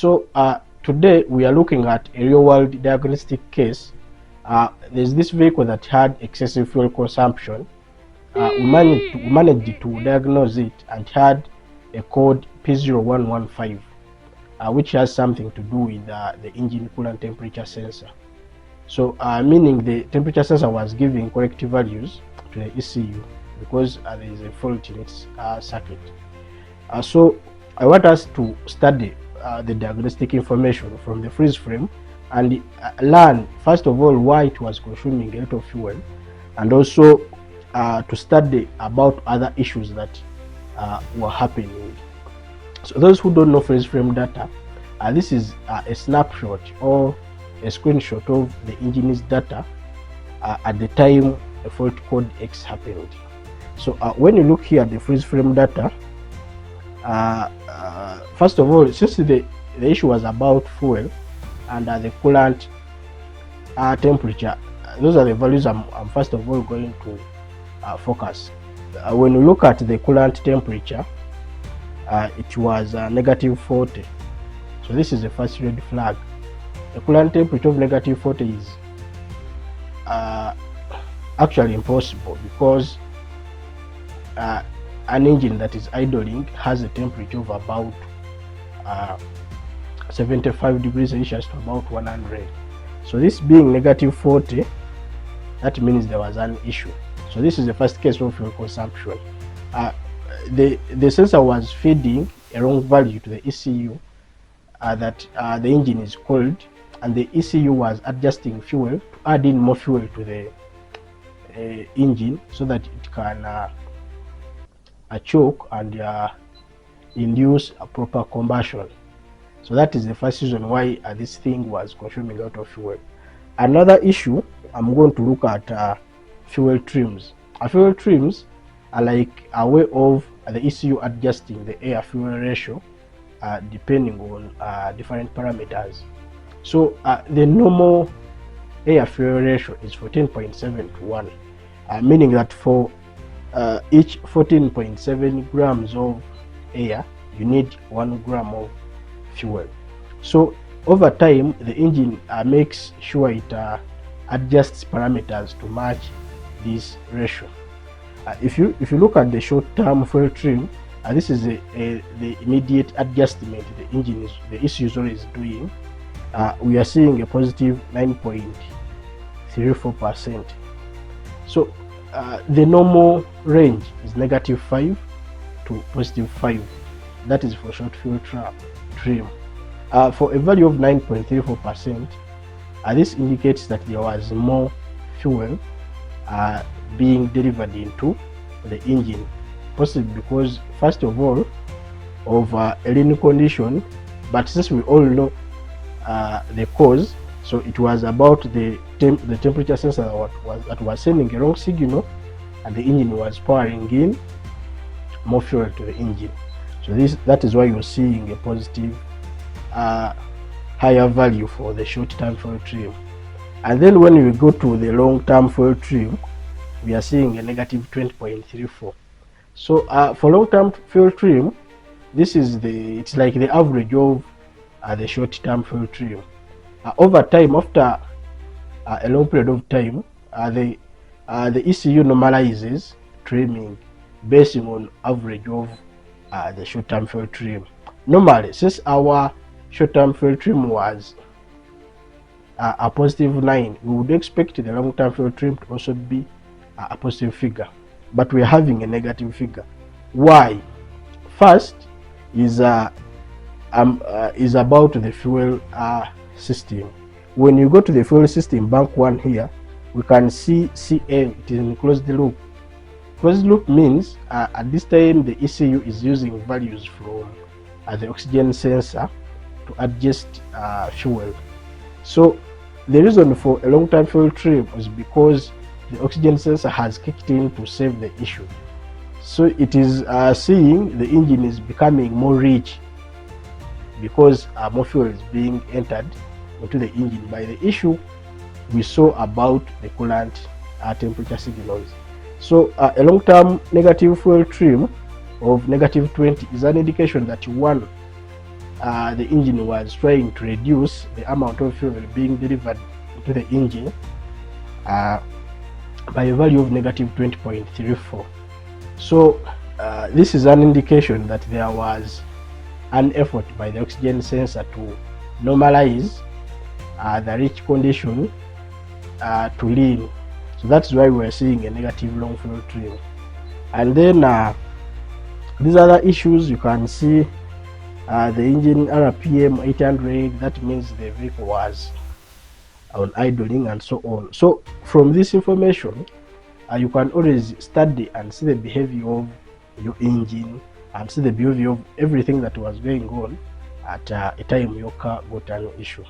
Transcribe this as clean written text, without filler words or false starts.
So today we are looking at a real-world diagnostic case. There's this vehicle that had excessive fuel consumption. We managed to diagnose it and had a code P0115, which has something to do with the engine coolant temperature sensor. So meaning the temperature sensor was giving correct values to the ECU because there is a fault in its circuit. So I want us to study the diagnostic information from the freeze frame and learn first of all why it was consuming a lot of fuel, and also to study about other issues that were happening. So those who don't know freeze frame data, this is a snapshot or a screenshot of the engine's data at the time a fault code X happened. So when you look here at the freeze frame data, first of all, since the issue was about fuel and the coolant temperature, those are the values I'm first of all going to focus. When you look at the coolant temperature, it was -40. So this is the first red flag. The coolant temperature of -40 is actually impossible, because an engine that is idling has a temperature of about 75 degrees Celsius to about 100. So this being -40, that means there was an issue. So this is the first case of fuel consumption. The sensor was feeding a wrong value to the ECU that the engine is cold, and the ECU was adjusting fuel to add in more fuel to the engine so that it can choke and induce a proper combustion. So that is the first reason why this thing was consuming a lot of fuel. Another issue, I'm going to look at fuel trims. Fuel trims are like a way of the ECU adjusting the air fuel ratio depending on different parameters. So the normal air fuel ratio is 14.7 to 1, meaning that for each 14.7 grams of air, you need 1 gram of fuel. So over time, the engine makes sure it adjusts parameters to match this ratio. If you look at the short-term fuel trim, this is the immediate adjustment the ECU is always doing. We are seeing a positive 9.34%. So the normal range is -5 to +5. That is for short fuel trim. For a value of 9.34%, this indicates that there was more fuel being delivered into the engine, possibly because first of all of a lean condition, but since we all know the cause, so it was about the temperature sensor that was sending a wrong signal, and the engine was pouring in more fuel to the engine. So that is why you're seeing a positive higher value for the short-term fuel trim. And then when we go to the long-term fuel trim, we are seeing a -20.34. So for long-term fuel trim, this is it's like the average of the short-term fuel trim. Over time, after a long period of time, the ECU normalizes trimming based on average of the short-term fuel trim. Normally, since our short-term fuel trim was a +9, we would expect the long-term fuel trim to also be a positive figure, but we are having a negative figure. Why? First is about the fuel system. When you go to the fuel system, bank 1 here, we can see CL, it is in closed loop. Closed loop means at this time the ECU is using values from the oxygen sensor to adjust fuel. So the reason for a long-term fuel trim is because the oxygen sensor has kicked in to save the issue. So it is seeing the engine is becoming more rich because more fuel is being entered into the engine by the issue we saw about the coolant temperature signals. So a long-term negative fuel trim of -20 is an indication that one, the engine was trying to reduce the amount of fuel being delivered to the engine by a value of negative 20.34. So this is an indication that there was an effort by the oxygen sensor to normalize the rich condition to lean. So that's why we're seeing a negative long fuel trim. And then these other issues, you can see the engine RPM 800, that means the vehicle was on idling and so on. So from this information, you can always study and see the behavior of your engine and see the behavior of everything that was going on at a time your car got an issue.